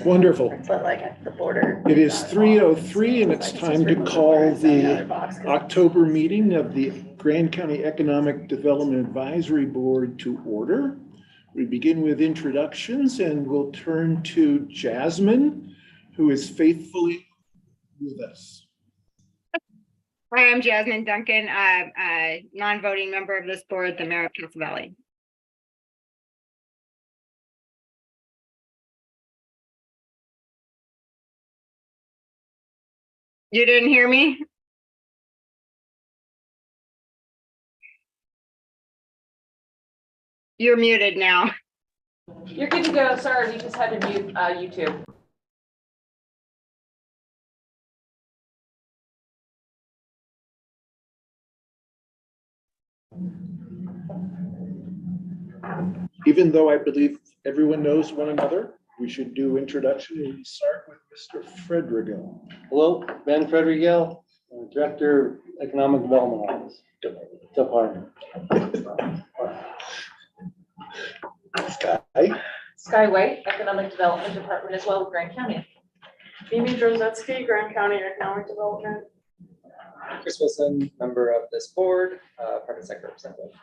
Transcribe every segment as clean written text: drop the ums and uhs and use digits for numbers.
Wonderful. But like the border. It is 3:03 and it's time to call the October meeting of the Grand County Economic Development Advisory Board to order. We begin with introductions and we'll turn to Jasmine, who is faithfully with us. Hi, I'm Jasmine Duncan, a non-voting member of this board, the mayor of Castle Valley. You didn't hear me? You're muted now. You're good to go. Sorry, we just had to mute YouTube. Even though I believe everyone knows one another, we should do introduction and start with Mr. Fredrigo. Hello, Ben Fredrigo, Director of Economic Development Office Department. Sky White, Economic Development Department as well, Grand County. Amy Drozetsky, Grand County Economic Development. Chris Wilson, member of this board, private sector representative.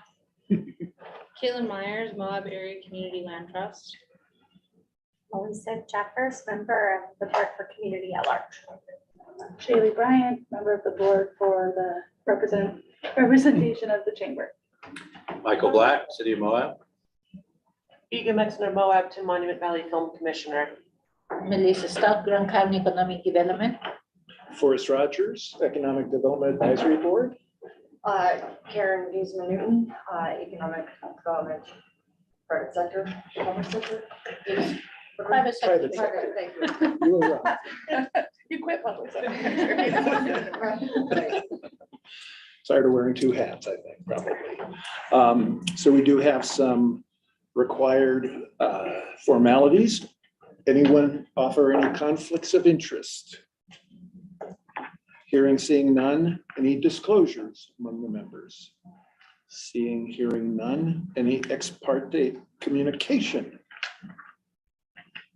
Caitlin Myers, Moab Area Community Land Trust. Lisa Jeffers, member of the board for community at large. Shaylee Bryant, member of the board for the representation of the chamber. Michael Black, City of Moab. Egan Mexner, Moab to Monument Valley Film Commissioner. Melissa Stout, Grand County Economic Development. Forrest Rogers, Economic Development Advisory Board. Karen Giesman Newton, economic development, private sector, public sector. Private sector. Private sector. Thank you. You were wrong. You quit public sector. Tired of wearing two hats, I think, probably. So we do have some required formalities. Anyone offer any conflicts of interest? Hearing, seeing none. Any disclosures among the members? Seeing, hearing none. Any ex parte communication?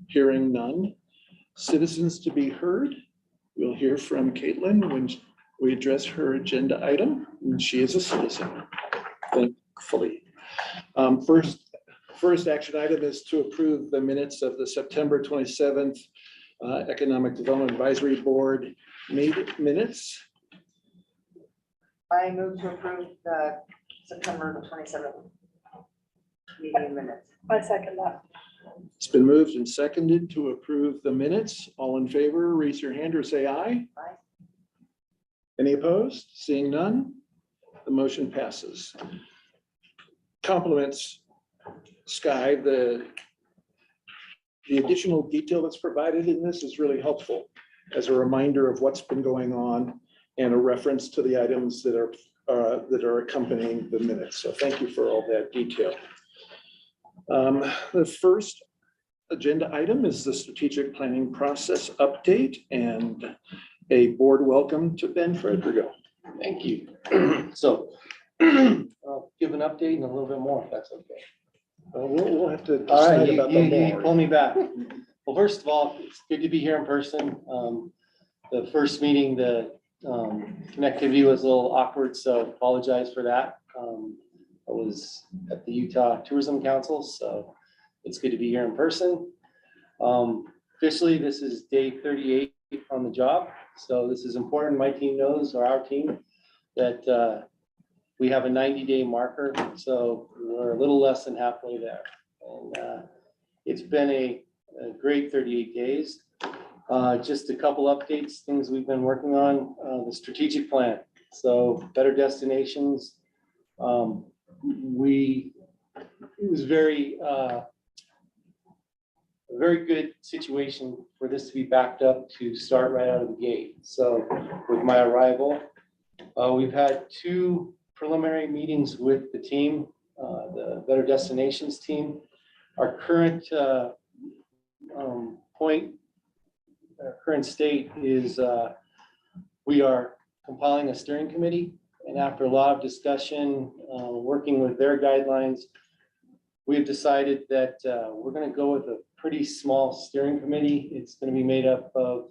Hearing none. Citizens to be heard. We'll hear from Caitlin when we address her agenda item, and she is a citizen, thankfully. First action item is to approve the minutes of the September 27th Economic Development Advisory Board minutes. I move to approve the September 27th meeting minutes. I second that. It's been moved and seconded to approve the minutes. All in favor, raise your hand or say aye. Aye. Any opposed? Seeing none, the motion passes. Compliments, Sky. The additional detail that's provided in this is really helpful as a reminder of what's been going on and a reference to the items that are accompanying the minutes. So thank you for all that detail. The first agenda item is the strategic planning process update and a board welcome to Ben Fredrigo. Thank you. So I'll give an update and a little bit more if that's okay. We'll have to All right, decide about the you more. pull me back. Well, first of all, it's good to be here in person. The first meeting, the connectivity was a little awkward, so apologize for that. I was at the Utah Tourism Council, so it's good to be here in person. Officially, this is day 38 on the job. So this is important. My team knows, or our team, that we have a 90-day marker. So we're a little less than halfway there. And it's been a great 38 days. Just a couple updates, things we've been working on, the strategic plan. So better destinations. It was a very good situation for this to be backed up to start right out of the gate. So with my arrival, we've had 2 preliminary meetings with the team, the Better Destinations team. Our current current state is we are compiling a steering committee, and after a lot of discussion, working with their guidelines, we've decided that we're going to go with a pretty small steering committee. It's going to be made up of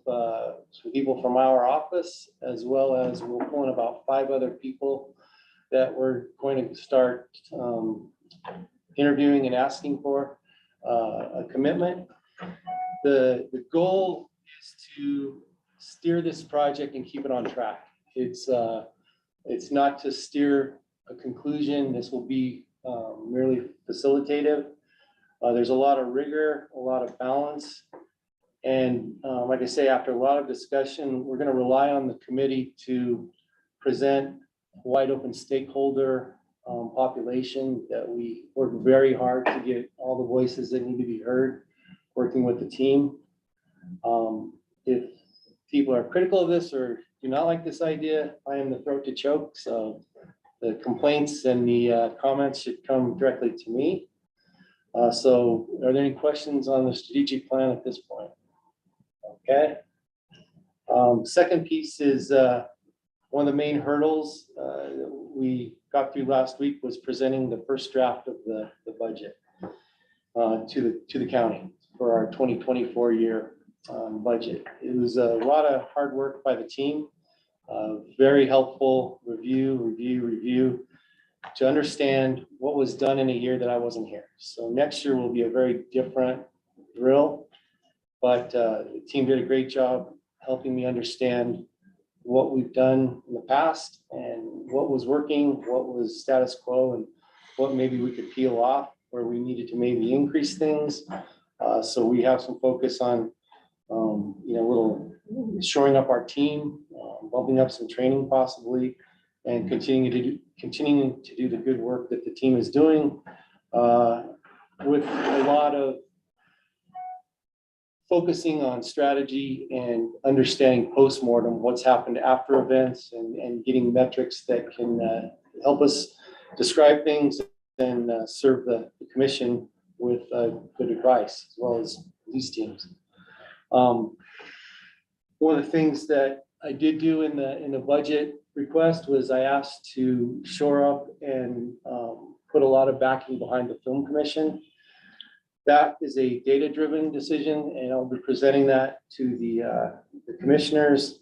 some people from our office, as well as we'll pull in about 5 other people that we're going to start interviewing and asking for a commitment. The goal is to steer this project and keep it on track. It's not to steer a conclusion. This will be merely facilitative. There's a lot of rigor, a lot of balance. And like I say, after a lot of discussion, we're going to rely on the committee to present a wide open stakeholder population that we work very hard to get all the voices that need to be heard, working with the team. If people are critical of this or do not like this idea, I am the throat to choke. So the complaints and the comments should come directly to me. So are there any questions on the strategic plan at this point? Okay. Second piece is one of the main hurdles we got through last week was presenting the first draft of the budget to the county for our 2024 year budget. It was a lot of hard work by the team, very helpful review to understand what was done in a year that I wasn't here. So next year will be a very different drill, but the team did a great job helping me understand what we've done in the past and what was working, what was status quo, and what maybe we could peel off where we needed to maybe increase things. So we have some focus on, little shoring up our team, bumping up some training possibly, and continuing to do the good work that the team is doing with a lot of focusing on strategy and understanding postmortem what's happened after events and getting metrics that can help us describe things and serve the commission with good advice as well as these teams. One of the things that I did do in the budget request was I asked to shore up and put a lot of backing behind the film commission. That is a data-driven decision, and I'll be presenting that to the commissioners.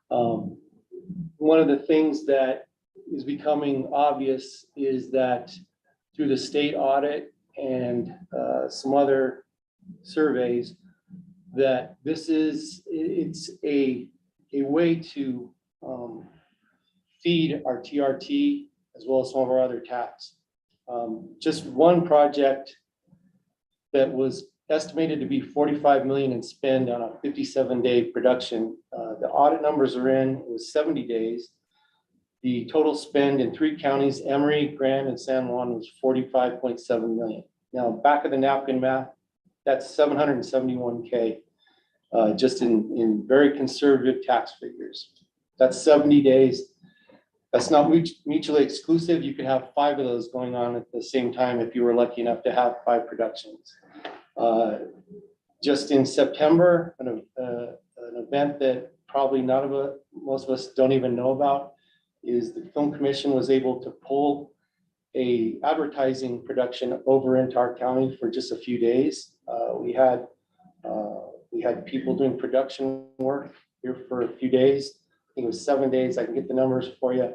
One of the things that is becoming obvious is that through the state audit and some other surveys, that it's a way to feed our TRT as well as some of our other tax. Just one project that was estimated to be 45 million in spend on a 57-day production. The audit numbers are in, it was 70 days. The total spend in 3 counties, Emery, Grand, and San Juan, was 45.7 million. Now, back of the napkin math, that's 771K, just in very conservative tax figures. That's 70 days. That's not mutually exclusive. You could have 5 of those going on at the same time if you were lucky enough to have 5 productions. Just in September, an event that probably most of us don't even know about is the Film Commission was able to pull a advertising production over into our county for just a few days. We had people doing production work here for a few days. I think it was 7 days. I can get the numbers for you.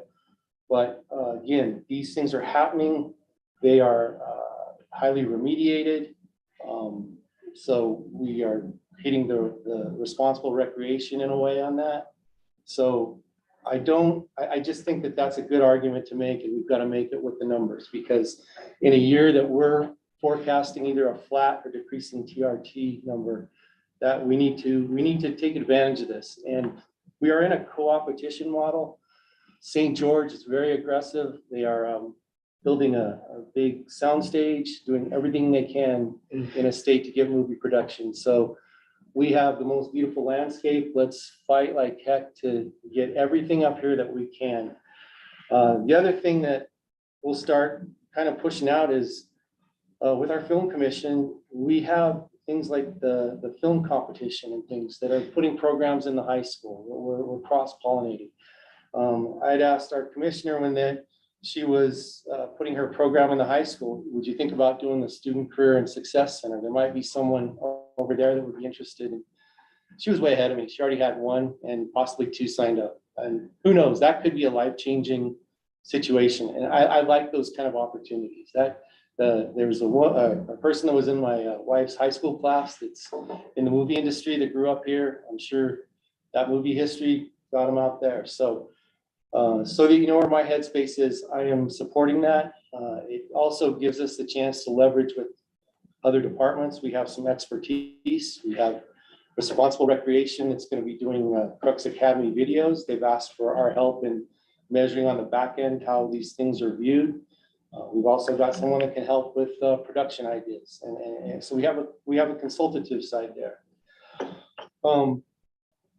But again, these things are happening. They are highly remediated. So we are hitting the responsible recreation in a way on that. So I just think that that's a good argument to make, and we've got to make it with the numbers, because in a year that we're forecasting either a flat or decreasing TRT number, that we need to take advantage of this. And we are in a co-opetition model. St. George is very aggressive. They are building a big soundstage, doing everything they can in a state to get movie production. So we have the most beautiful landscape. Let's fight like heck to get everything up here that we can. The other thing that we'll start kind of pushing out is with our film commission, we have things like the film competition and things that are putting programs in the high school. We're cross-pollinating. I'd asked our commissioner when she was putting her program in the high school. Would you think about doing the Student Career and Success Center? There might be someone over there that would be interested. She was way ahead of me. She already had one and possibly two signed up. And who knows, that could be a life-changing situation. And I like those kind of opportunities. There was a person that was in my wife's high school class that's in the movie industry that grew up here. I'm sure that movie history got him out there. So that you know where my headspace is, I am supporting that. It also gives us the chance to leverage with other departments. We have some expertise. We have Responsible Recreation that's going to be doing Crux Academy videos. They've asked for our help in measuring on the back end how these things are viewed. We've also got someone that can help with production ideas. And so we have a consultative side there.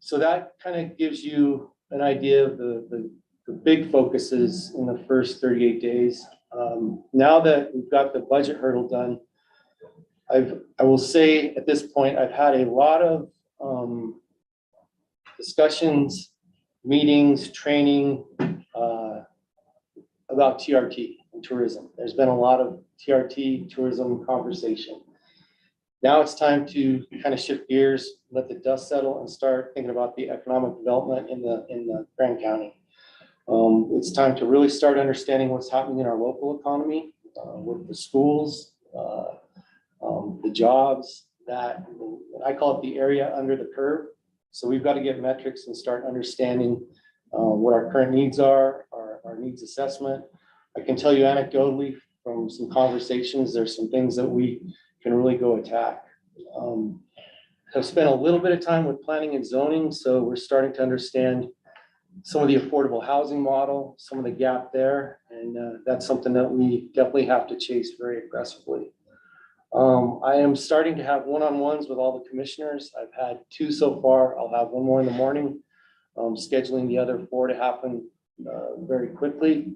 So that kind of gives you an idea of the big focuses in the first 38 days. Now that we've got the budget hurdle done, I will say at this point, I've had a lot of discussions, meetings, training about TRT and tourism. There's been a lot of TRT tourism conversation. Now it's time to kind of shift gears, let the dust settle, and start thinking about the economic development in the Grand County. It's time to really start understanding what's happening in our local economy, with the schools, the jobs, that I call it the area under the curve. So we've got to get metrics and start understanding what our current needs are, our needs assessment. I can tell you anecdotally from some conversations, there's some things that we can really go attack. I've spent a little bit of time with planning and zoning, so we're starting to understand some of the affordable housing model, some of the gap there, and that's something that we definitely have to chase very aggressively. I am starting to have one-on-ones with all the commissioners. I've had 2 so far. I'll have 1 more in the morning, scheduling the other 4 to happen very quickly.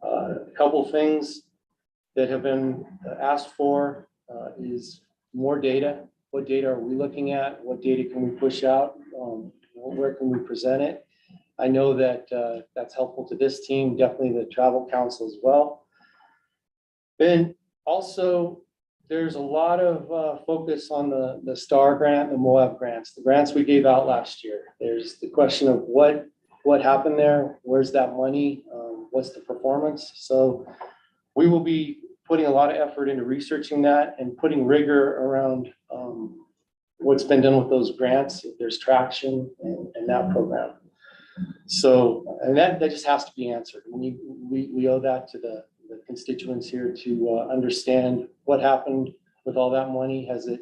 A couple things that have been asked for is more data. What data are we looking at? What data can we push out? Where can we present it? I know that that's helpful to this team, definitely the travel council as well. Then also, there's a lot of focus on the STAR grant, the MOAB grants, the grants we gave out last year. There's the question of what happened there, where's that money, what's the performance? So we will be putting a lot of effort into researching that and putting rigor around what's been done with those grants, if there's traction in that program. So, and that just has to be answered. We owe that to the constituents here to understand what happened with all that money. Has it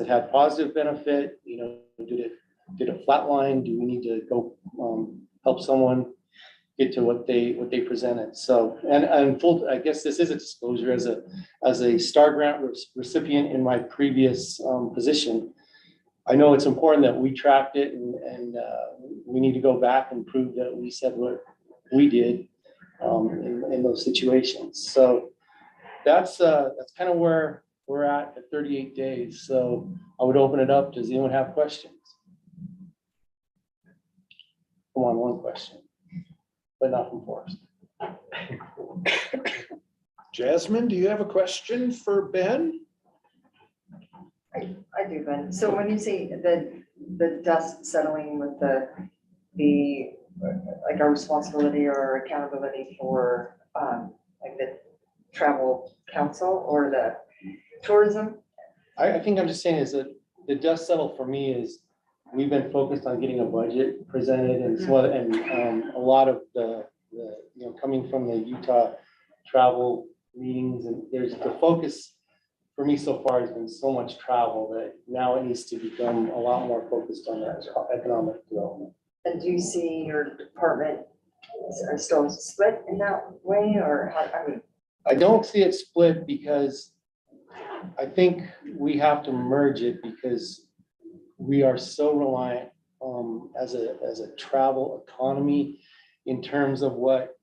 had positive benefit? You know, did it flatline? Do we need to go help someone get to what they presented? So, and full, I guess this is a disclosure as a STAR grant recipient in my previous position. I know it's important that we tracked it and we need to go back and prove that we said what we did in those situations. So that's kind of where we're at 38 days. So I would open it up. Does anyone have questions? Come on, one question, but not from Forrest. Jasmine, do you have a question for Ben? I do, Ben. So when you say the dust settling with the like our responsibility or accountability for like the travel council or the tourism? I think I'm just saying is that the dust settle for me is we've been focused on getting a budget presented and so and a lot of the you know, coming from the Utah travel meetings, and there's the focus for me so far has been so much travel that now it needs to become a lot more focused on that economic development. And do you see your department are still split in that way, or how, I mean? I don't see it split because I think we have to merge it because we are so reliant as a travel economy in terms of what,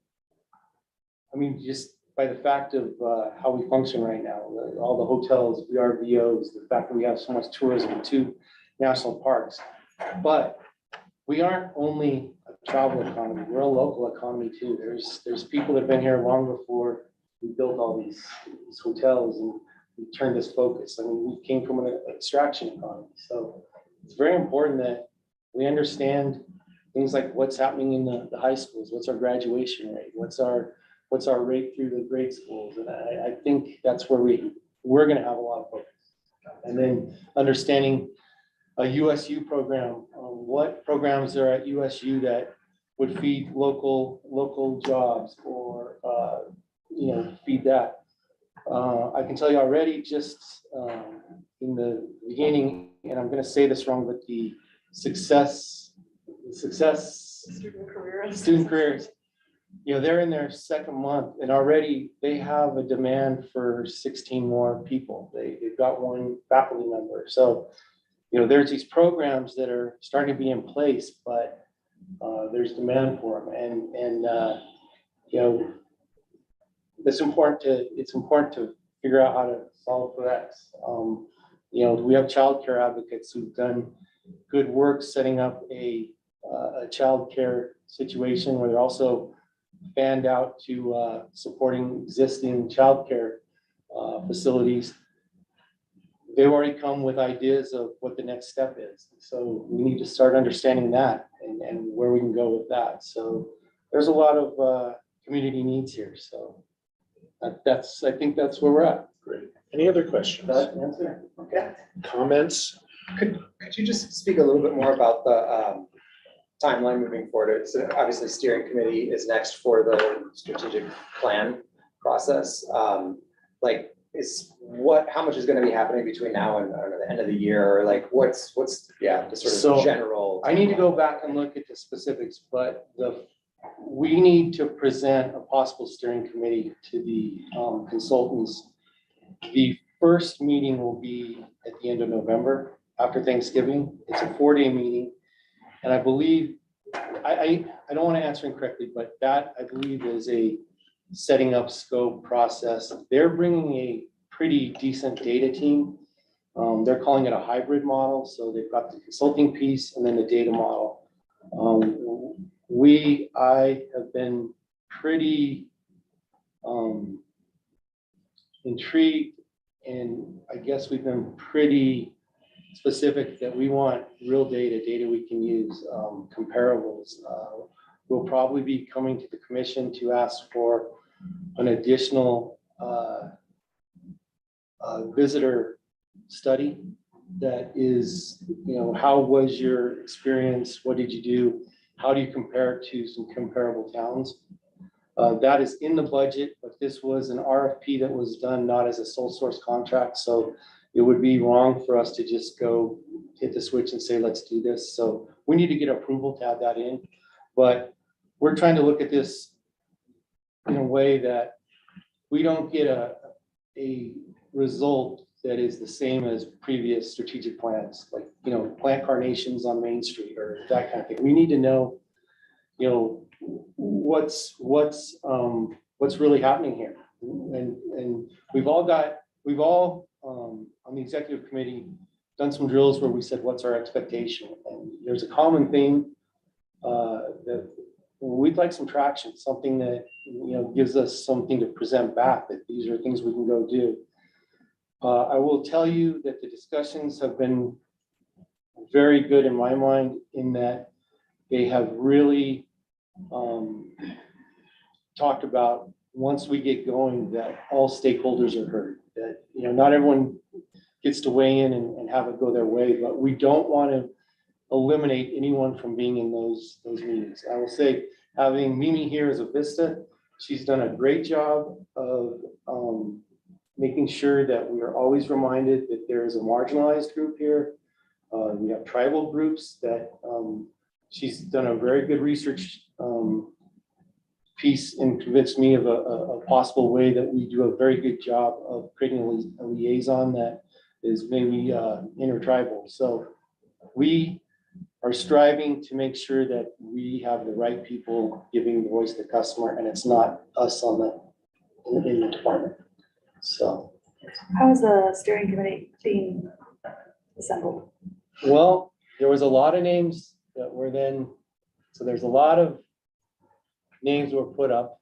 I mean, just by the fact of how we function right now, all the hotels, VRBOs, the fact that we have so much tourism in 2 national parks. But we aren't only a travel economy. We're a local economy too. There's people that have been here long before we built all these hotels and we turned this focus. I mean, we came from an extraction economy. So it's very important that we understand things like what's happening in the high schools, what's our graduation rate, what's our rate through the grade schools. And I think that's where we're gonna have a lot of focus. And then understanding a USU program, what programs are at USU that would feed local jobs or, feed that. I can tell you already, just in the beginning, and I'm gonna say this wrong, but the success student careers, they're in their second month and already they have a demand for 16 more people. They've got one faculty member. So, there's these programs that are starting to be in place, but there's demand for them. And it's important to figure out how to solve for that. We have childcare advocates who've done good work setting up a childcare situation where they're also fanned out to supporting existing childcare facilities. They've already come with ideas of what the next step is. So we need to start understanding that and where we can go with that. So there's a lot of community needs here. So I think that's where we're at. Great. Any other questions? That answer? Okay. Comments? Could you just speak a little bit more about the timeline moving forward? So obviously steering committee is next for the strategic plan process. How much is going to be happening between now and, I don't know, the end of the year? Or like what's the sort So, of general? I need to go back and look at the specifics, but we need to present a possible steering committee to the consultants. The first meeting will be at the end of November, after Thanksgiving. It's a 4-day meeting. And I believe, I don't want to answer incorrectly, but that I believe is a setting up scope process. They're bringing a pretty decent data team. They're calling it a hybrid model. So they've got the consulting piece and then the data model. I have been pretty intrigued, and I guess we've been pretty specific that we want real data we can use, comparables. We'll probably be coming to the commission to ask for an additional visitor study that is, how was your experience? What did you do? How do you compare to some comparable towns? That is in the budget, but this was an RFP that was done not as a sole source contract. So it would be wrong for us to just go hit the switch and say, let's do this. So we need to get approval to add that in. But we're trying to look at this in a way that we don't get a result that is the same as previous strategic plans, like, plant carnations on Main Street or that kind of thing. We need to know, what's really happening here. And we've all on the executive committee done some drills where we said, what's our expectation? And there's a common theme that we'd like some traction, something that, gives us something to present back, that these are things we can go do. I will tell you that the discussions have been very good in my mind, in that they have really talked about, once we get going, that all stakeholders are heard, that, not everyone gets to weigh in and have it go their way, but we don't want to eliminate anyone from being in those meetings. I will say, having Mimi here as a Vista, she's done a great job of making sure that we are always reminded that there is a marginalized group here. We have tribal groups that she's done a very good research piece and convinced me of a possible way that we do a very good job of creating a liaison that is maybe intertribal. So we are striving to make sure that we have the right people giving the voice to the customer, and it's not us in the department. So. How is the steering committee being assembled? Well, there was a lot of names that were then So there's a lot of names were put up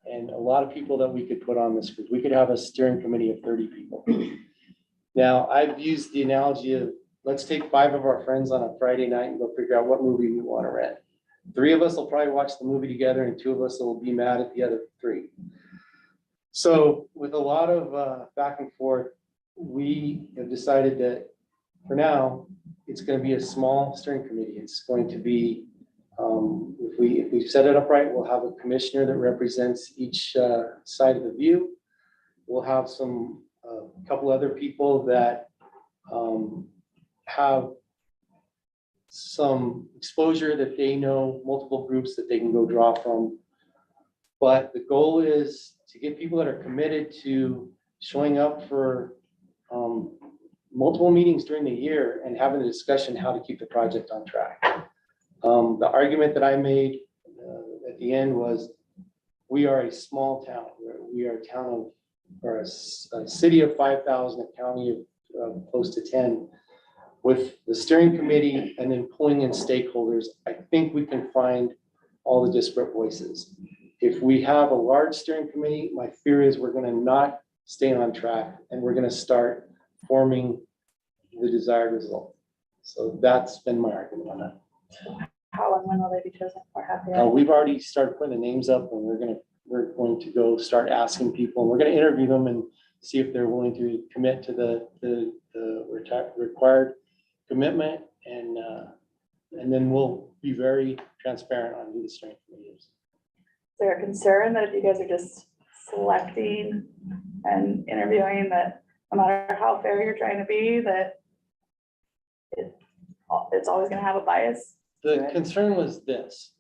and a lot of people that we could put on this group. We could have a steering committee of 30 people. Now, I've used the analogy of, let's take 5 of our friends on a Friday night and go figure out what movie we want to rent. 3 of us will probably watch the movie together and 2 of us will be mad at the other 3. So with a lot of back and forth, we have decided that for now, it's going to be a small steering committee. It's going to be, if we set it up right, we'll have a commissioner that represents each side of the view. We'll have a couple other people that have some exposure, that they know multiple groups that they can go draw from. But the goal is to get people that are committed to showing up for multiple meetings during the year and having a discussion how to keep the project on track. The argument that I made at the end was, we are a small town. We are a town of, or a city of 5,000, a county of close to 10. With the steering committee and then pulling in stakeholders, I think we can find all the disparate voices. If we have a large steering committee, my fear is we're going to not stay on track and we're going to start forming the desired result. So that's been my argument on that. How and when will they be chosen for half the year? We've already started putting the names up and we're going to go start asking people, and we're going to interview them and see if they're willing to commit to the required commitment, and then we'll be very transparent on who the steering committee is. Is there a concern that if you guys are just selecting and interviewing, that no matter how fair you're trying to be, that it's always gonna have a bias? The concern was this,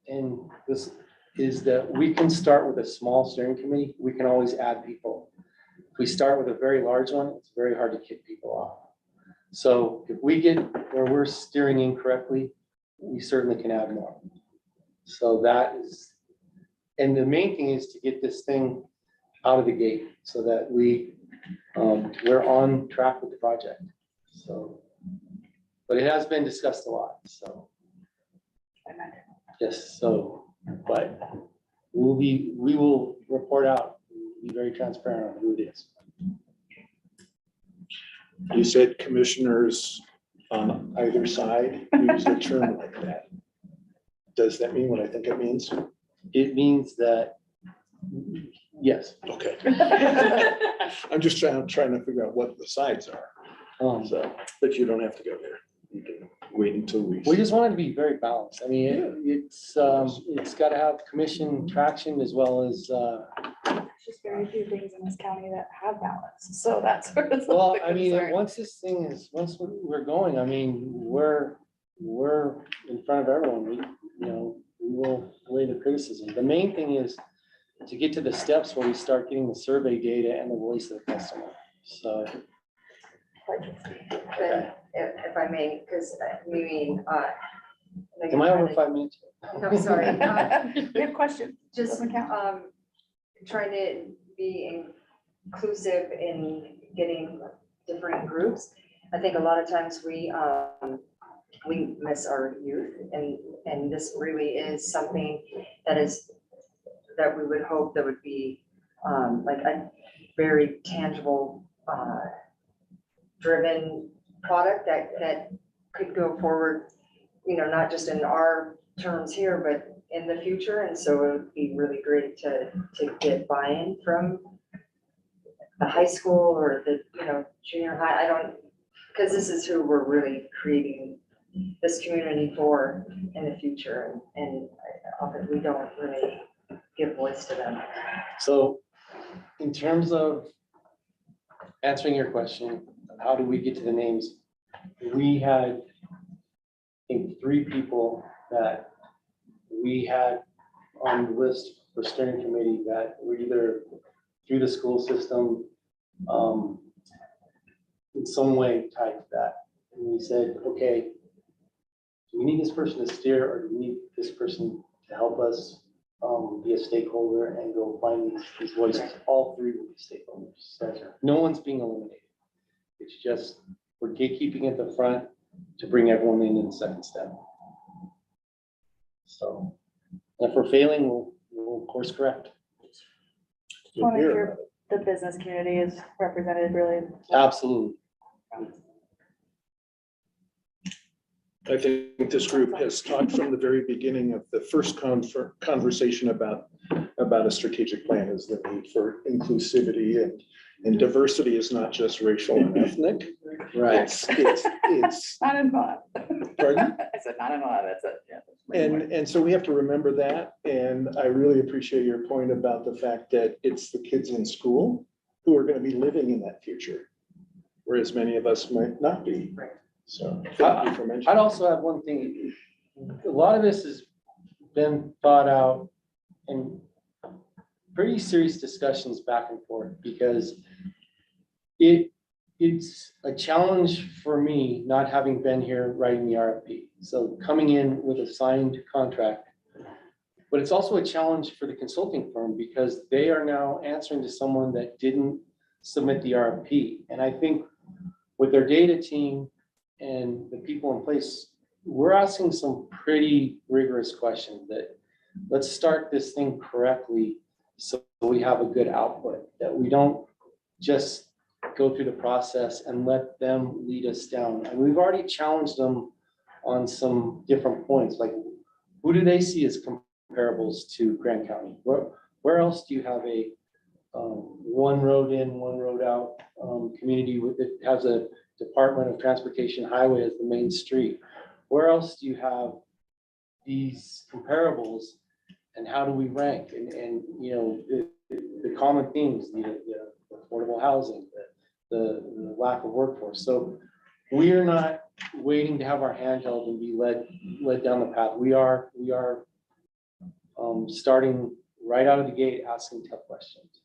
and this is that we can start with a small steering committee. We can always add people. If we start with a very large one, it's very hard to kick people off. So if we get where we're steering incorrectly, we certainly can add more. So that is, and the main thing is to get this thing out of the gate so that we're on track with the project. So, but it has been discussed a lot, so. Yes, so, but we will report out, be very transparent on who it is. You said commissioners on either side use a term like that. Does that mean what I think it means? It means that, yes. Okay. I'm just trying to figure out what the sides are. So, but you don't have to go there. You can wait until We just want it to be very balanced. I mean, it's got to have commission traction as well as, There's just very few things in this county that have balance, so that's where it's. well, I mean, once we're going, I mean, we're in front of everyone. We will lay the criticism. The main thing is to get to the steps where we start getting the survey data and the voice of the customer. So. Then, if I may, because we mean, Am I over 5 minutes? I'm sorry. We have questions. Just, Doesn't count. trying to be inclusive in getting different groups. I think a lot of times we miss our youth, and this really is something that we would hope that would be like a very tangible, driven product that could go forward, not just in our terms here, but in the future. And so it would be really great to get buy-in from the high school or the, junior high. because this is who we're really creating this community for in the future. And often we don't really give voice to them. So in terms of answering your question, how do we get to the names? We had, I think, 3 people that we had on the list for steering committee that were either through the school system, in some way tied to that. And we said, okay, do we need this person to steer, or do we need this person to help us be a stakeholder and go find these voices? All 3 will be stakeholders. So no one's being eliminated. It's just we're gatekeeping at the front to bring everyone in the second step. So if we're failing, we'll course correct. Want to hear the business community is represented really. Absolutely. I think this group has talked from the very beginning of the first conversation about a strategic plan is the need for inclusivity and diversity is not just racial and ethnic. Right. It's, Not in Moab. pardon? I said not in Moab, that's it, yeah. And so we have to remember that. And I really appreciate your point about the fact that it's the kids in school who are going to be living in that future, whereas many of us might not be. So thank you for mentioning. I'd also have one thing. A lot of this has been thought out and pretty serious discussions back and forth because it's a challenge for me not having been here writing the RFP. So coming in with a signed contract, but it's also a challenge for the consulting firm because they are now answering to someone that didn't submit the RFP. And I think with their data team and the people in place, we're asking some pretty rigorous questions that let's start this thing correctly so we have a good output, that we don't just go through the process and let them lead us down. And we've already challenged them on some different points, like who do they see as comparables to Grand County? Where else do you have a one road in, one road out community that has a Department of Transportation highway as the main street? Where else do you have these comparables and how do we rank? And you know, the common themes, the affordable housing, the lack of workforce. So we are not waiting to have our hand held and be led down the path. We are starting right out of the gate, asking tough questions.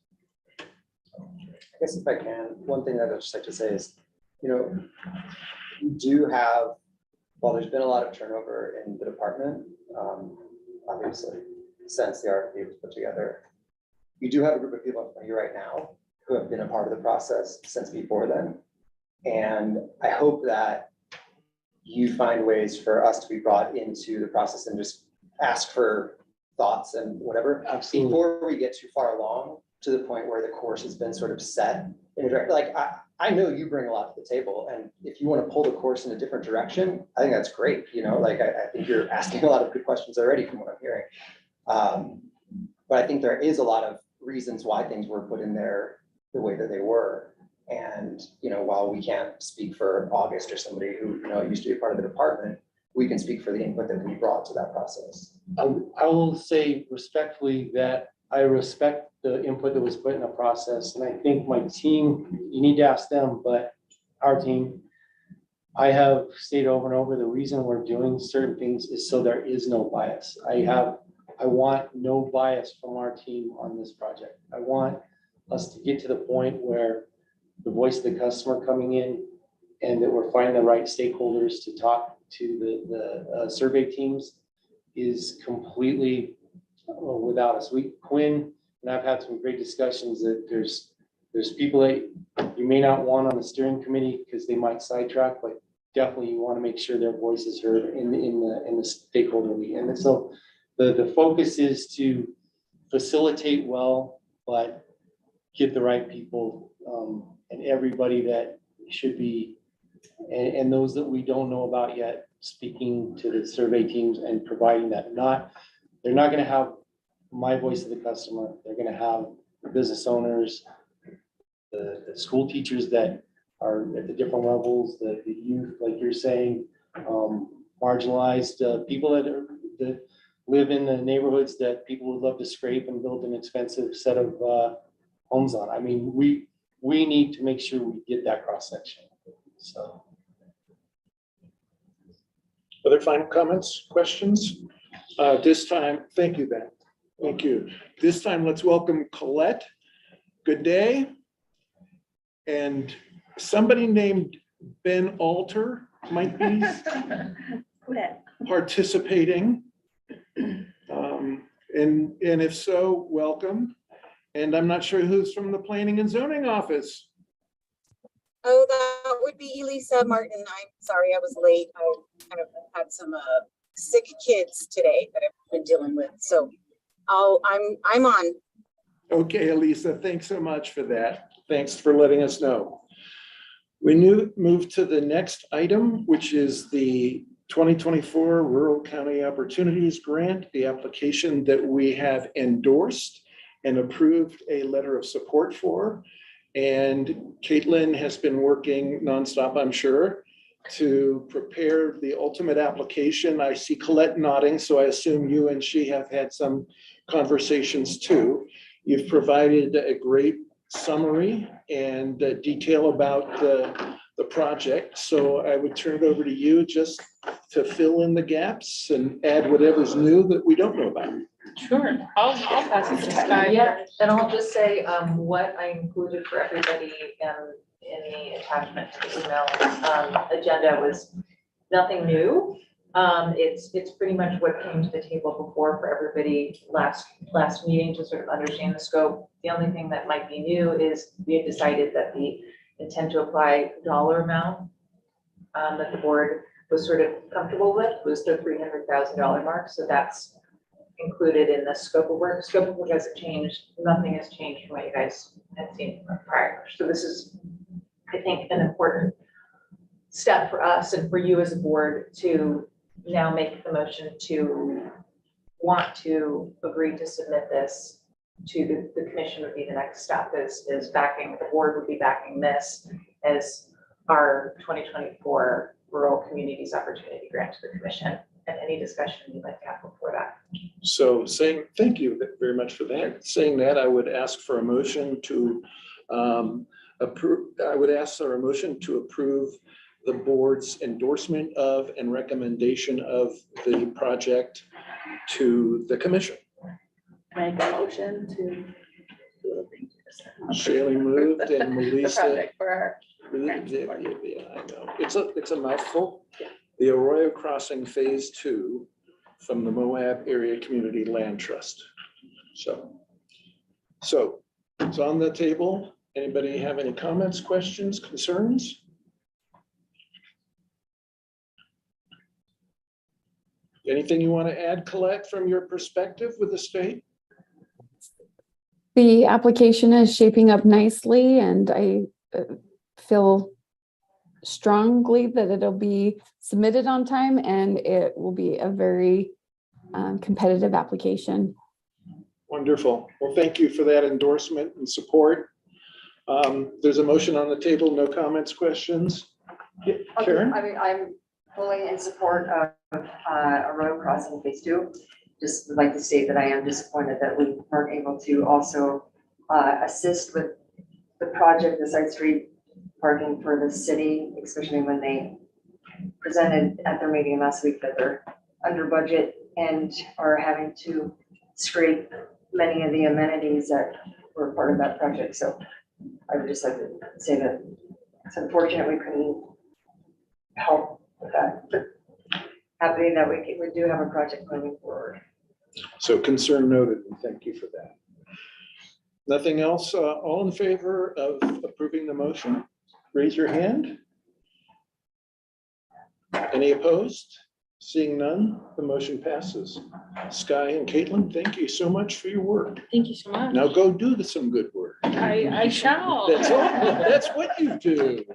I guess if I can, one thing that I'd just like to say is, you know, we do have, while there's been a lot of turnover in the department, obviously, since the RFP was put together, you do have a group of people in front of you right now who have been a part of the process since before then. And I hope that you find ways for us to be brought into the process and just ask for thoughts and whatever. Absolutely. Before we get too far along to the point where the course has been sort of set in a direct, like I know you bring a lot to the table, and if you want to pull the course in a different direction, I think that's great. You know, like I think you're asking a lot of good questions already from what I'm hearing. But I think there is a lot of reasons why things were put in there the way that they were. And, you know, while we can't speak for August or somebody who, you know, used to be part of the department, we can speak for the input that we brought to that process. I will say respectfully that I respect the input that was put in the process. And I think my team, you need to ask them, but our team, I have stated over and over, the reason we're doing certain things is so there is no bias. I want no bias from our team on this project. I want us to get to the point where the voice of the customer coming in and that we're finding the right stakeholders to talk to the survey teams is completely without us. Quinn and I've had some great discussions that there's people that you may not want on the steering committee because they might sidetrack, but definitely you want to make sure their voice is heard in the stakeholder meeting. And so the focus is to facilitate well, but get the right people and everybody that should be, and those that we don't know about yet, speaking to the survey teams and providing that. They're not going to have my voice of the customer. They're going to have the business owners, the school teachers that are at the different levels, the youth, like you're saying, marginalized people that live in the neighborhoods that people would love to scrape and build an expensive set of homes on. I mean, we need to make sure we get that cross section. So. Other final comments, questions? This time, thank you, Ben. Thank you. This time, let's welcome Colette. Good day. And somebody named Ben Alter might be participating. And if so, welcome. And I'm not sure who's from the Planning and Zoning Office. Oh, that would be Elisa Martin. I'm sorry I was late. I kind of had some sick kids today that I've been dealing with. So I'm on. Okay, Elisa, thanks so much for that. Thanks for letting us know. We move to the next item, which is the 2024 Rural County Opportunities Grant, the application that we have endorsed and approved a letter of support for. And Caitlin has been working nonstop, I'm sure, to prepare the ultimate application. I see Colette nodding, so I assume you and she have had some conversations too. You've provided a great summary and detail about the project. So I would turn it over to you just to fill in the gaps and add whatever's new that we don't know about. Sure, I'll pass it to Sky. Yeah, and I'll just say, what I included for everybody in the attachment to the email, agenda was nothing new. It's pretty much what came to the table before for everybody last meeting to sort of understand the scope. The only thing that might be new is we had decided that the intent to apply dollar amount that the board was sort of comfortable with was the $300,000 mark. So that's included in the scope of work. Scope of work hasn't changed. Nothing has changed from what you guys had seen prior. So this is, I think, an important step for us and for you as a board to now make the motion to want to agree to submit this to the commission. Would be the next step is backing, the board would be backing this as our 2024 Rural Communities Opportunity Grant to the commission. And any discussion you'd like to have before that. So thank you very much for that. Saying that, I would ask for a motion to approve the board's endorsement of and recommendation of the project to the commission. Make a motion to. Shaylee moved and The Melissa. project for our. Yeah, I know. It's a mouthful. The Arroyo Crossing Phase 2 from the Moab Area Community Land Trust. So it's on the table. Anybody have any comments, questions, concerns? Anything you want to add, Colette, from your perspective with the state? The application is shaping up nicely, and I feel strongly that it'll be submitted on time and it will be a very competitive application. Wonderful. Well, thank you for that endorsement and support. There's a motion on the table. No comments, questions? Yeah, Karen? I mean, I'm fully in support of Arroyo Crossing Phase 2. Just would like to state that I am disappointed that we weren't able to also assist with the project, the side street parking for the city, especially when they presented at their meeting last week that they're under budget and are having to scrape many of the amenities that were part of that project. So I would just like to say that it's unfortunate we couldn't help with that, but happening that we do have a project moving forward. So concern noted, and thank you for that. Nothing else? All in favor of approving the motion? Raise your hand. Any opposed? Seeing none, the motion passes. Sky and Caitlin, thank you so much for your work. Thank you so much. Now go do some good work. I shall. That's what you do.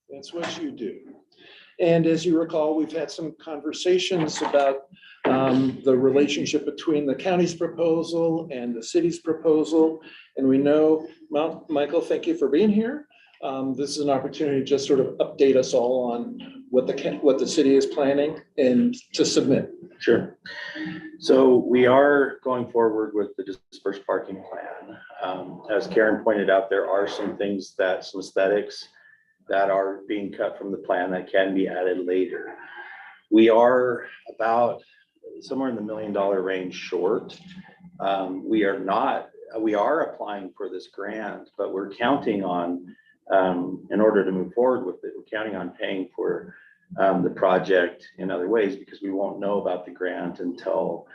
That's what you do. And as you recall, we've had some conversations about the relationship between the county's proposal and the city's proposal. And we know, Michael, thank you for being here. This is an opportunity to just sort of update us all on what the city is planning and to submit. Sure. So we are going forward with the dispersed parking plan. As Karen pointed out, there are some aesthetics that are being cut from the plan that can be added later. We are about somewhere in the $1 million range short. We are applying for this grant, but we're counting on, in order to move forward with it, we're counting on paying for the project in other ways because we won't know about the grant until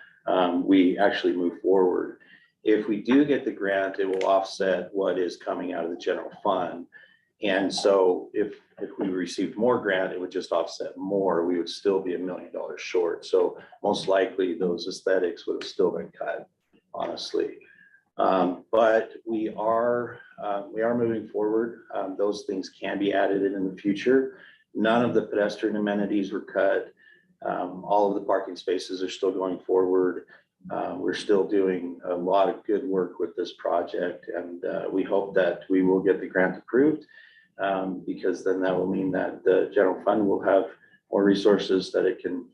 we actually move forward. If we do get the grant, it will offset what is coming out of the general fund. And so if if we received more grant, it would just offset more. We would still be $1 million short. So most likely those aesthetics would have still been cut, honestly. But we are moving forward. Those things can be added in the future. None of the pedestrian amenities were cut. All of the parking spaces are still going forward. We're still doing a lot of good work with this project, and we hope that we will get the grant approved, because then that will mean that the general fund will have more resources that it can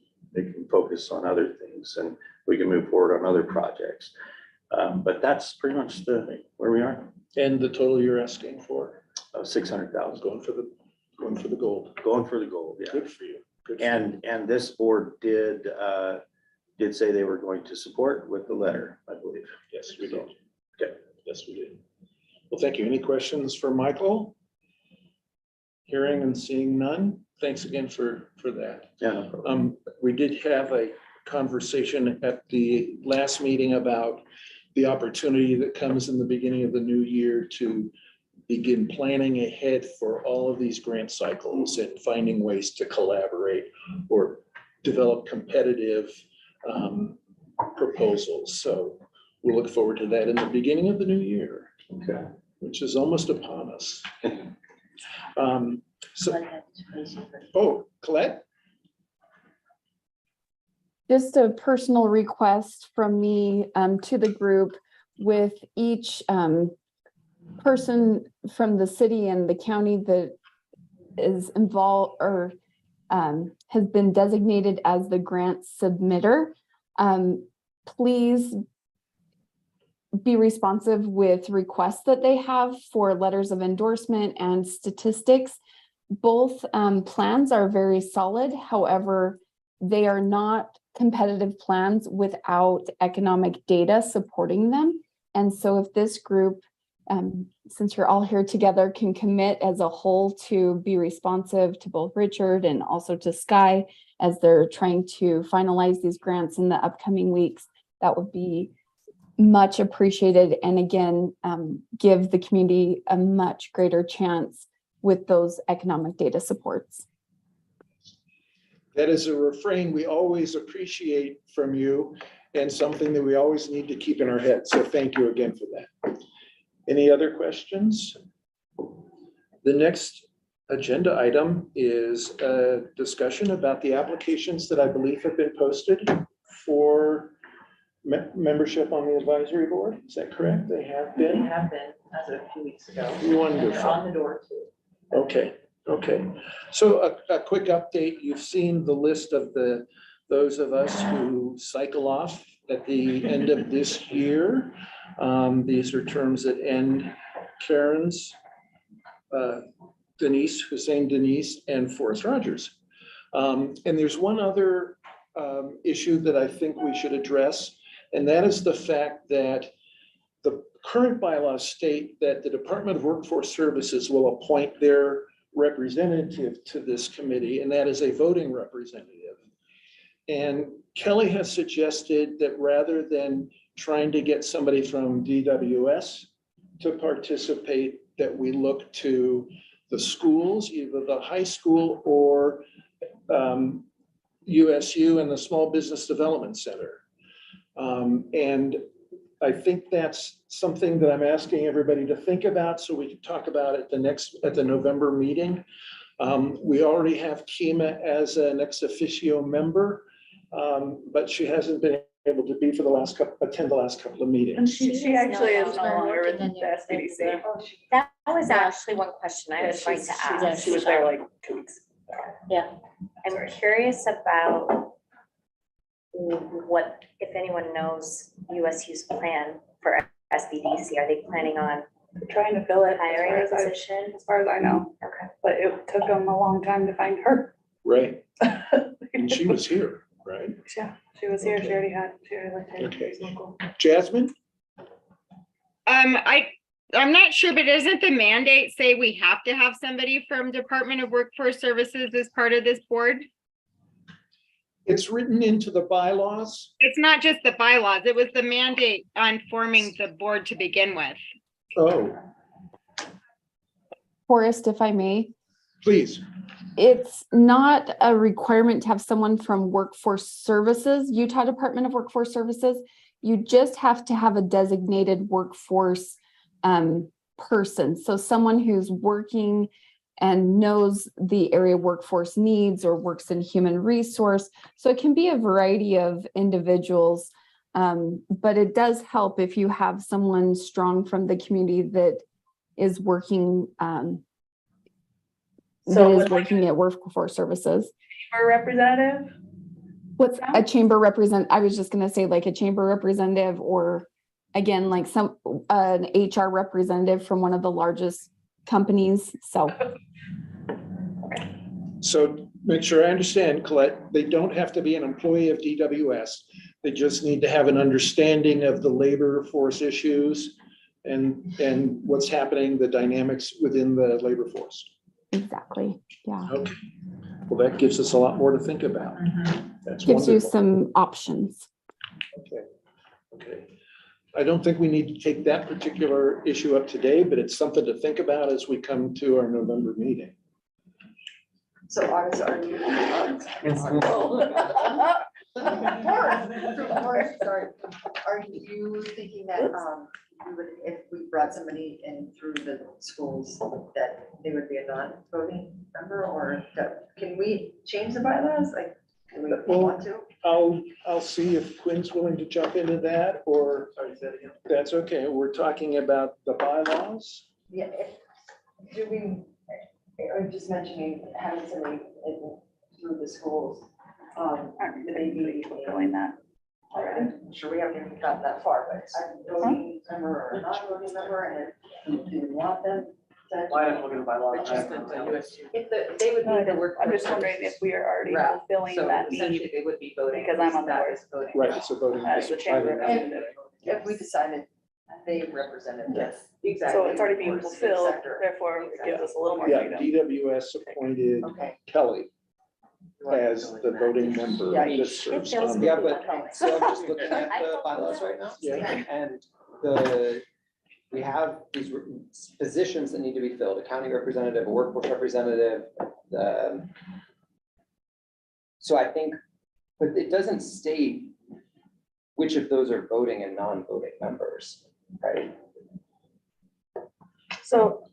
focus on other things, and we can move forward on other projects. But that's pretty much where we are. And the total you're asking for? 600,000. Going for the gold. Going for the gold, yeah. Good for you. Good for you. And this board did say they were going to support with the letter, I believe. Yes, we did. Okay. Yes, we did. Well, thank you. Any questions for Michael? Hearing and seeing none. Thanks again for that. Yeah, no problem. We did have a conversation at the last meeting about the opportunity that comes in the beginning of the new year to begin planning ahead for all of these grant cycles and finding ways to collaborate or develop competitive proposals. So we'll look forward to that in the beginning of the new year, Okay. which is almost upon us. Oh, Colette? Just a personal request from me to the group with each person from the city and the county that is involved or has been designated as the grant submitter. Please be responsive with requests that they have for letters of endorsement and statistics. Both plans are very solid. However, they are not competitive plans without economic data supporting them. And so if this group, since you're all here together, can commit as a whole to be responsive to both Richard and also to Sky as they're trying to finalize these grants in the upcoming weeks, that would be much appreciated. And again, give the community a much greater chance with those economic data supports. That is a refrain we always appreciate from you and something that we always need to keep in our heads. So thank you again for that. Any other questions? The next agenda item is a discussion about the applications that I believe have been posted for membership on the advisory board. Is that correct? They have They been? have been as of a few weeks ago. And they're Wonderful. on the door too. Okay, okay. So a quick update. You've seen the list of those of us who cycle off at the end of this year. These are terms that end Karen's, Denise, Hussein Denise, and Forrest Rogers. And there's one other issue that I think we should address, and that is the fact that the current bylaws state that the Department of Workforce Services will appoint their representative to this committee, and that is a voting representative. And Kelly has suggested that rather than trying to get somebody from DWS to participate, that we look to the schools, either the high school or USU and the Small Business Development Center. And I think that's something that I'm asking everybody to think about so we can talk about it at the November meeting. We already have Kima as an ex officio member, but she hasn't been able to be attend the last couple of meetings. And she actually is no longer with working the SBDC. That was actually one question I was going to ask. She was there like 2 weeks. Yeah. I'm curious about what, if anyone knows USU's plan for SBDC. Are they planning on Trying to fill it hiring a as far as position? as far as I know, Okay. but it took them a long time to find her. Right, and she was here, right? Yeah, she was here, she already lived here. Okay. She's local. Jasmine? I'm not sure, but doesn't the mandate say we have to have somebody from Department of Workforce Services as part of this board? It's written into the bylaws. It's not just the bylaws, it was the mandate on forming the board to begin with. Oh, Forrest, if I may, Please. It's not a requirement to have someone from Workforce Services, Utah Department of Workforce Services. You just have to have a designated workforce person. So someone who's working and knows the area workforce needs or works in human resource. So it can be a variety of individuals, but it does help if you have someone strong from the community that is working at Workforce Services. Our representative? What's a chamber represent? I was just gonna say like a chamber representative, or again, like an HR representative from one of the largest companies. So make sure I understand, Colette, they don't have to be an employee of DWS. They just need to have an understanding of the labor force issues and what's happening, the dynamics within the labor force. Exactly, yeah. Okay, well, that gives us a lot more to think about. That's Gives you wonderful. some options. Okay. I don't think we need to take that particular issue up today, but it's something to think about as we come to our November meeting. So August, are you? Sorry, are you thinking that, we would, if we brought somebody in through the schools, that they would be a non-voting member, or can we change the bylaws? Like, do we want to? I'll see if Quinn's willing to jump into that, or that's okay. We're talking about the bylaws. Yeah, do we, I'm just mentioning having somebody through the schools, maybe fulfilling that. I'm sure we haven't even gotten that far, but I'm voting member or a non-voting member, and do we want them? Why don't we look at the bylaws? If they would be the work. I'm just wondering if we are already fulfilling that need, Essentially, they would be voting. because I'm on the That board. is voting. Right, it's a voting. As the chamber representative. If we decided they represented this. Exactly. So it's already being fulfilled, therefore it gives us a little more Yeah, freedom. DWS appointed Okay. Kelly as the voting member. Yeah, that serves feels on the Yeah, board. but, so I'm just looking at the bylaws right now. Yeah. And we have these positions that need to be filled, a county representative, a workforce representative. So I think, but it doesn't state which of those are voting and non-voting members, right? So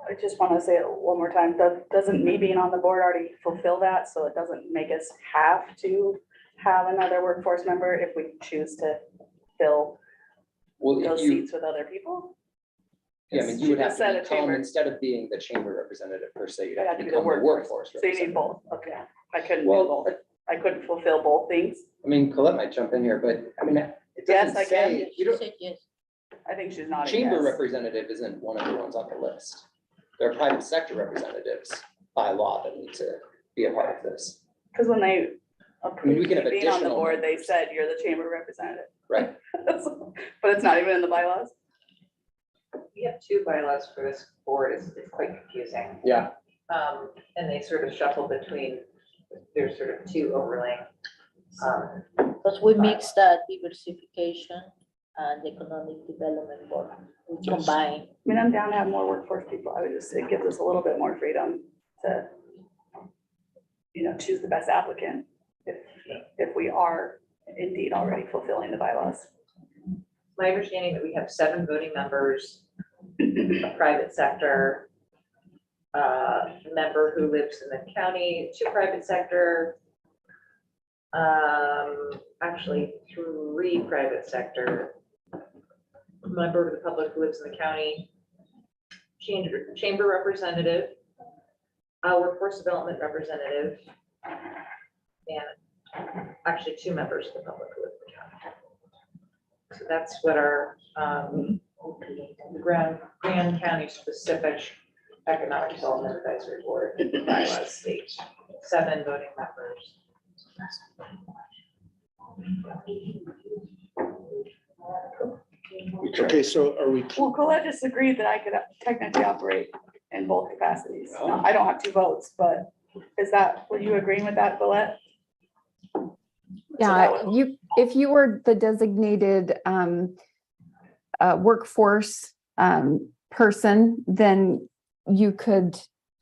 I just want to say it one more time, doesn't me being on the board already fulfill that? So it doesn't make us have to have another workforce member if we choose to fill Well, those if you, seats with other people? yeah, I mean, you would have Set to a become, chamber. instead of being the chamber representative per se, you'd I have to become the workforce So you need representative. both, okay. I couldn't do Well, both. I couldn't fulfill both things. I mean, Colette might jump in here, but I mean, it Yes, doesn't I can. say, you don't, I think she's nodding chamber yes. representative isn't one of the ones on the list. There are private sector representatives by law that need to be a part of this. Because when they we approved can have me being on the additional board, they members. said you're the chamber representative. Right. But it's not even in the bylaws. We have two bylaws for this board, it's quite confusing. Yeah. And they sort of shuffle between, there's sort of two overlaying. Because we mix the diversification and economic development board, we combine. I mean, I'm down to have more workforce people. I would just, it gives us a little bit more freedom to, choose the best applicant if we are indeed already fulfilling the bylaws. My understanding that we have 7 voting members, a private sector, member who lives in the county, 2 private sector, actually 3 private sector, member of the public who lives in the county, chamber representative, workforce development representative, and actually 2 members of the public who live in the county. So that's what our the Grand County specific Economic Development Advisory Board bylaws state, 7 voting members. Okay, so are we, Well, Colette just agreed that I could technically operate in both capacities. No, I don't have 2 votes, but is that, were you agreeing with that, Colette? Yeah, if you were the designated workforce person, then you could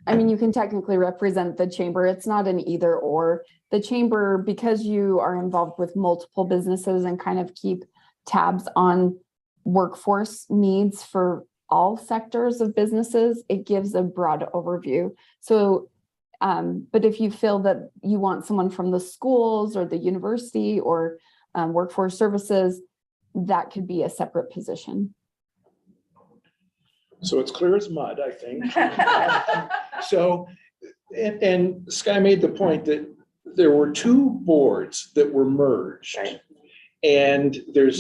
I mean, you can technically represent the chamber. It's not an either or. The chamber, because you are involved with multiple businesses and kind of keep tabs on workforce needs for all sectors of businesses, it gives a broad overview. So, but if you feel that you want someone from the schools or the university or workforce services, that could be a separate position. So it's clear as mud, I think. So, and Sky made the point that there were two boards that were merged. Right. And there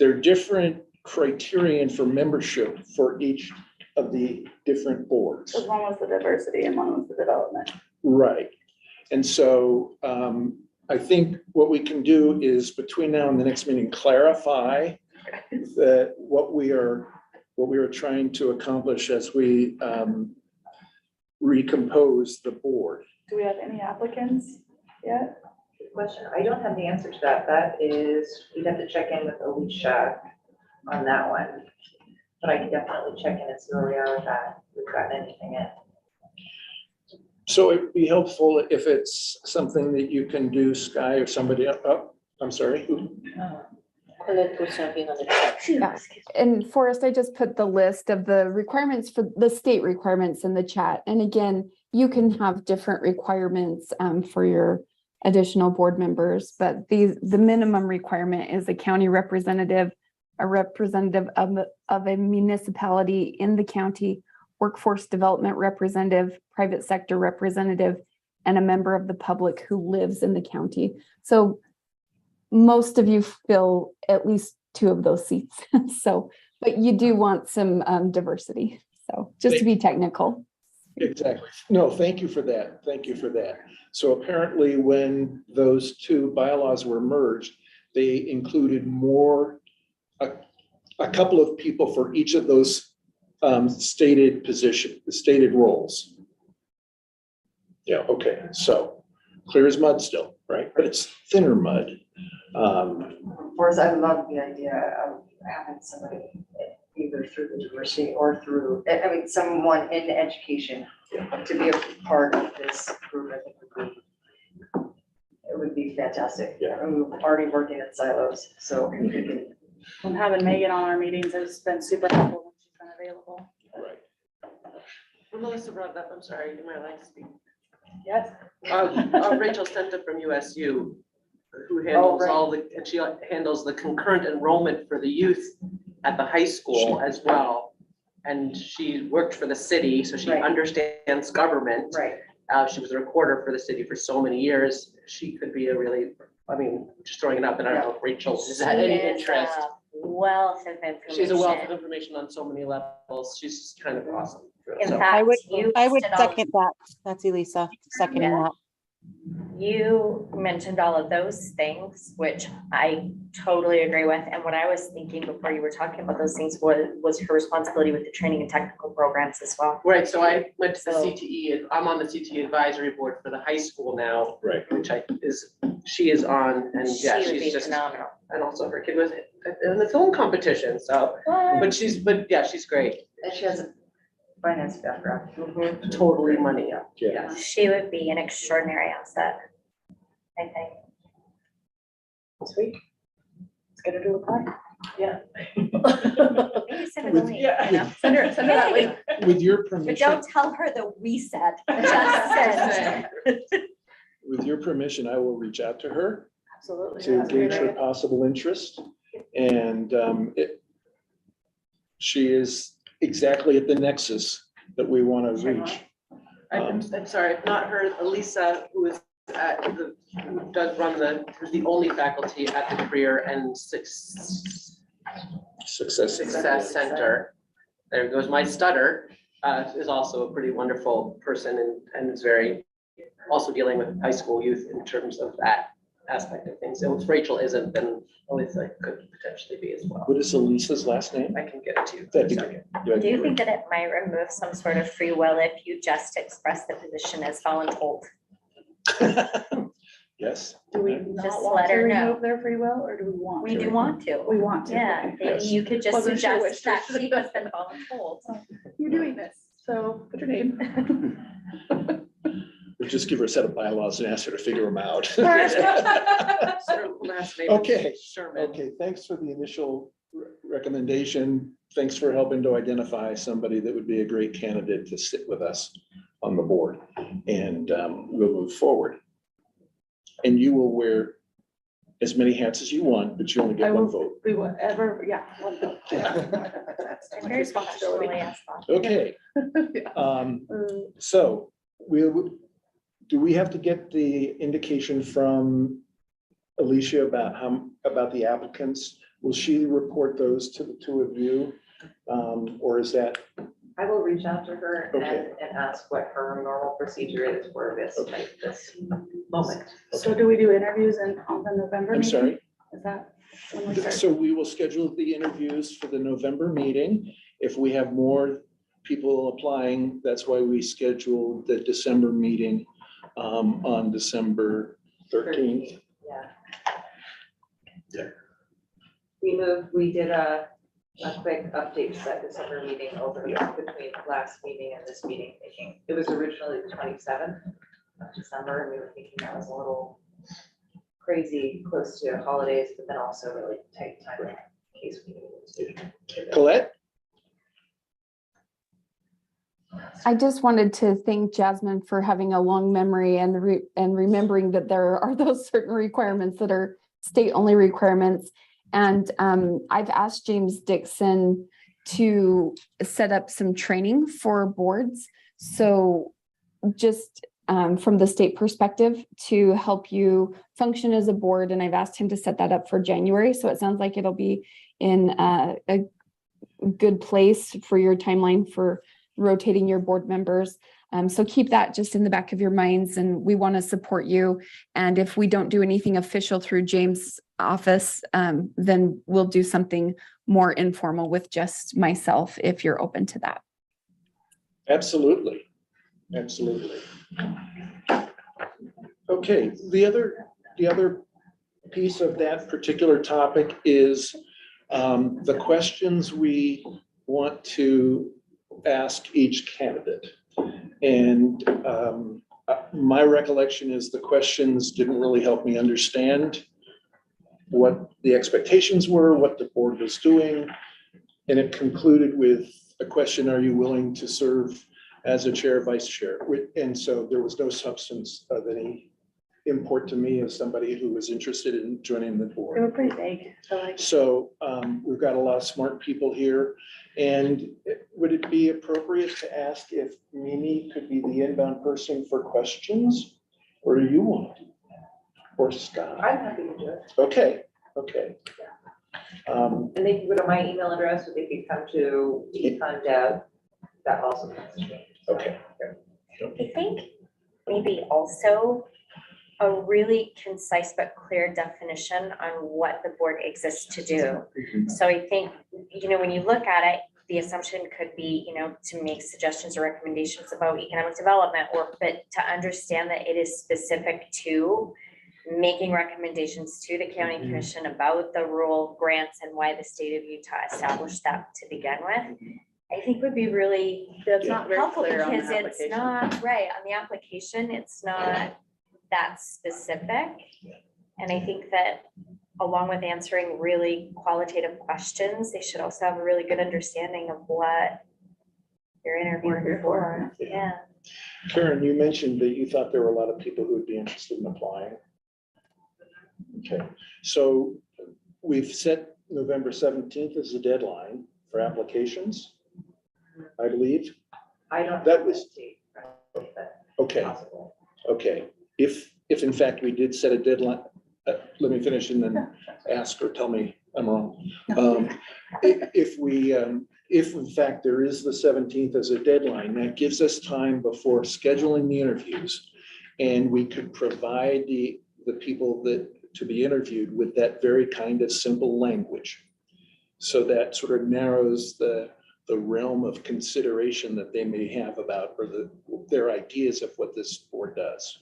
are different criterion for membership for each of the different boards. Because one was the diversity and one was the development. Right. And so I think what we can do is between now and the next meeting, clarify that what we are trying to accomplish as we recompose the board. Do we have any applicants yet? Good question. I don't have the answer to that. That is, we'd have to check in with Alicia on that one. But I can definitely check in and see where we are with that. If we've gotten anything in. So it'd be helpful if it's something that you can do, Sky, or somebody, oh, I'm sorry. who? Colette put something on the chat. Yeah. And Forrest, I just put the list of the requirements for the state requirements in the chat. And again, you can have different requirements for your additional board members, but the minimum requirement is a county representative, a representative of a municipality in the county, workforce development representative, private sector representative, and a member of the public who lives in the county. So most of you fill at least 2 of those seats. So, but you do want some diversity. So just to be technical. Exactly. No, thank you for that. Thank you for that. So apparently when those 2 bylaws were merged, they included a couple of people for each of those stated roles. Yeah, okay. So clear as mud still, right? But it's thinner mud. Of course, I love the idea of having somebody either through the diversity or through, I mean, someone in education to be a part of this group. I think it would be fantastic. Yeah. I'm already working in silos, so. And having Megan on our meetings has been super helpful when she's been available. Right. When Melissa brought it up, I'm sorry, am I allowed to speak? Yes. Rachel Senta from USU, who handles all the, and she handles the concurrent enrollment for the youth at the high school as well. And she worked for the city, so she Right. understands government. Right. She was a recorder for the city for so many years. She could be a really, I mean, just throwing it out, but I don't know if Rachel has had any interest. Wealth of information. She's a wealth of information on so many levels. She's kind of awesome. In So- fact, I would you second listed all- that. That's Elisa, seconding Yeah. that. You mentioned all of those things, which I totally agree with. And what I was thinking before you were talking about those things was her responsibility with the training and technical programs as well. Right, so I went to the So- CTE, and I'm on the CTE advisory board for the high school now. Right. Which she is on, and yeah, She would be she's just, phenomenal. and also her kid was in the film competition, so, but yeah, she's great. And she has a finance background. Totally money, yeah. Yeah. She would be an extraordinary asset, I think. Sweet. Let's get her to apply. Yeah. Maybe send her the With- link. Yeah. you know? Send her that link. With your But permission, don't tell her that we said, just said. with your permission, I will reach out to her Absolutely. to That's a great gauge her idea. possible interest. And she is exactly at the nexus that we want to reach. I'm sorry, I've not heard Elisa, who is at who does run who's the only faculty at the Career and Success. Success Center. There goes my stutter, is also a pretty wonderful person and is very, also dealing with high school youth in terms of that aspect of things. So if Rachel isn't, then Elisa could potentially be as well. What is Elisa's last name? I can get it to you. That'd be Second. great. Do you think that it might remove some sort of free will if you just express the position as voluntold? Yes. Do we Just not want let to her know. remove their free will, or do we want We to? do want to. We want to. Yeah, okay. Yes. you could just Wasn't sure suggest which that direction. she has been voluntold. You're doing this, so put your name. We'll just give her a set of bylaws and ask her to figure them out. Last name is Okay. Sherman. Okay, thanks for the initial recommendation. Thanks for helping to identify somebody that would be a great candidate to sit with us on the board. And we'll move forward. And you will wear as many hats as you want, but you only I get one will vote. be whatever, yeah. one vote. I'm very Responsibility. professionally asked that. Okay, so do we have to get the indication from Alicia about the applicants? Will she report those to the two of you? Or is that, I will reach out to her Okay. and ask what her normal procedure is for this, like, this moment. So do we do interviews on the November I'm meeting? sorry? Is that when we start? So we will schedule the interviews for the November meeting. If we have more people applying, that's why we scheduled the December meeting on December 13th. Yeah. We did a quick update to that December meeting between last meeting and this meeting, thinking it was originally the 27th of December, and we were thinking that was a little crazy, close to holidays, but then also really tight time in case we needed to. Colette? I just wanted to thank Jasmine for having a long memory and remembering that there are those certain requirements that are state-only requirements. And I've asked James Dixon to set up some training for boards. So just from the state perspective to help you function as a board. And I've asked him to set that up for January. So it sounds like it'll be in a good place for your timeline for rotating your board members. So keep that just in the back of your minds, and we want to support you. And if we don't do anything official through James' office, then we'll do something more informal with just myself, if you're open to that. Absolutely. Absolutely. Okay, the other piece of that particular topic is the questions we want to ask each candidate. And my recollection is the questions didn't really help me understand what the expectations were, what the board was doing. And it concluded with a question, are you willing to serve as a chair, vice chair? And so there was no substance of any import to me as somebody who was interested in joining the They board. were pretty vague, so like. So we've got a lot of smart people here. And would it be appropriate to ask if Mimi could be the inbound person for questions? Or do you want to? Or Scott? I'm happy to do it. Okay, okay. And they can go to my email address, or they could come to Econ Dev. That also comes to me. Okay. I think maybe also a really concise but clear definition on what the board exists to do. So I think, when you look at it, the assumption could be, to make suggestions or recommendations about economic development, but to understand that it is specific to making recommendations to the county commission about the rural grants and why the state of Utah established that to begin with, I think would be really That's not very helpful, clear on the because it's application. not, right, on the application, it's not that specific. And I think that along with answering really qualitative questions, they should also have a really good understanding of what you're interviewing for. Yeah. Karen, you mentioned that you thought there were a lot of people who would be interested in applying. Okay, so we've set November 17th as the deadline for applications, I believe. I don't. That know was- date, but Okay, possible. okay. If in fact we did set a deadline, let me finish and then ask or tell me I'm wrong. If in fact there is the 17th as a deadline, that gives us time before scheduling the interviews. And we could provide the people to be interviewed with that very kind of simple language. So that sort of narrows the realm of consideration that they may have about, or their ideas of what this board does.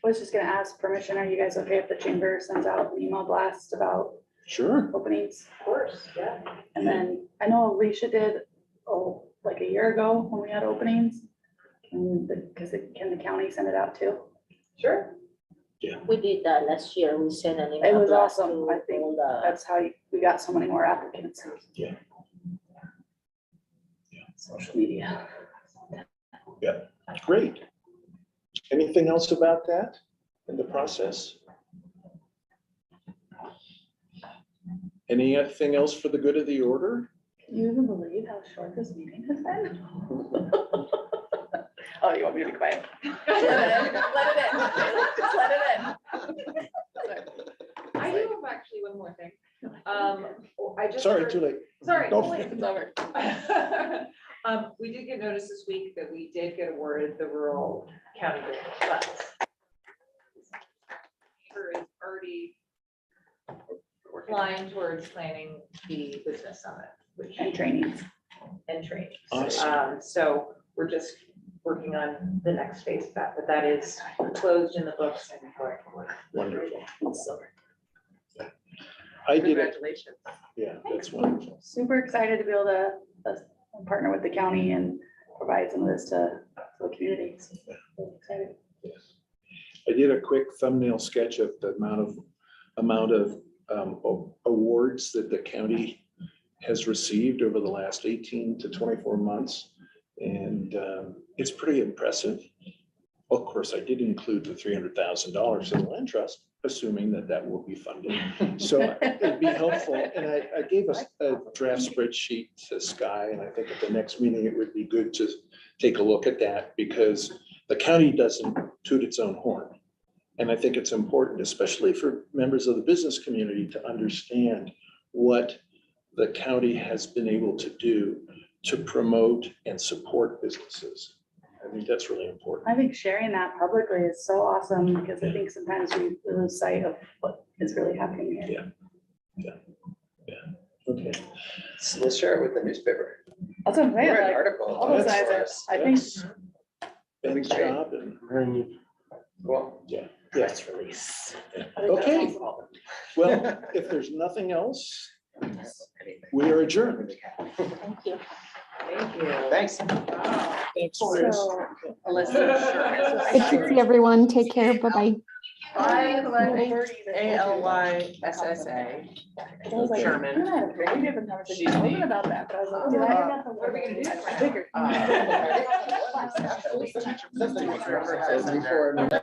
I was just gonna ask permission, are you guys okay if the chamber sends out an email blast about Sure. openings? Of course, yeah. And then I know Alicia did, like a year ago when we had openings. Because can the county send it out too? Sure. We did that last year. We sent an email. It was blast awesome. to I think all the- that's how we got so many more applicants. Yeah. Social media. Great. Anything else about that in the process? Anything else for the good of the order? Can you even believe how short this meeting has been? Oh, you want me to be quiet? Let it in. Just let it in. I do have actually one more thing. I just. Sorry, heard- too late. Sorry. Go too for late, it. it's over. We did get notice this week that we did get awarded the rural county grant funds. Chamber is already flying towards planning the business summit, which. And training. And training. Awesome. So we're just working on the next phase of that, but that is closed in the books and going forward. Wonderful. So I did it. Congratulations. Yeah, that's wonderful. super excited to be able to partner with the county and provide some of this to the community. So, excited. Yes. I did a quick thumbnail sketch of the amount of awards that the county has received over the last 18 to 24 months. And it's pretty impressive. Of course, I did include the $300,000 in the land trust, assuming that that will be funded. So it'd be helpful. And I gave us a draft spreadsheet to Sky, and I think at the next meeting, it would be good to take a look at that because the county doesn't toot its own horn. And I think it's important, especially for members of the business community, to understand what the county has been able to do to promote and support businesses. I think that's really important. I think sharing that publicly is so awesome because I think sometimes we lose sight of what is really happening here. Okay. So let's share it with the newspaper. That's what I'm saying, Write an like, article. all those guys are, I think, Ben's job and, Cool. yeah. press release. I think that's Okay. awesome. Well, if there's nothing else, we are adjourned. Thank you. Thank you. Thanks. So, Alyssa. good to see everyone. Take care. Bye-bye. ALYSSA. I was like, Sherman. we're gonna have a very different conversation talking about that, but I was like, did I have that? What are we gonna do? I figured. Before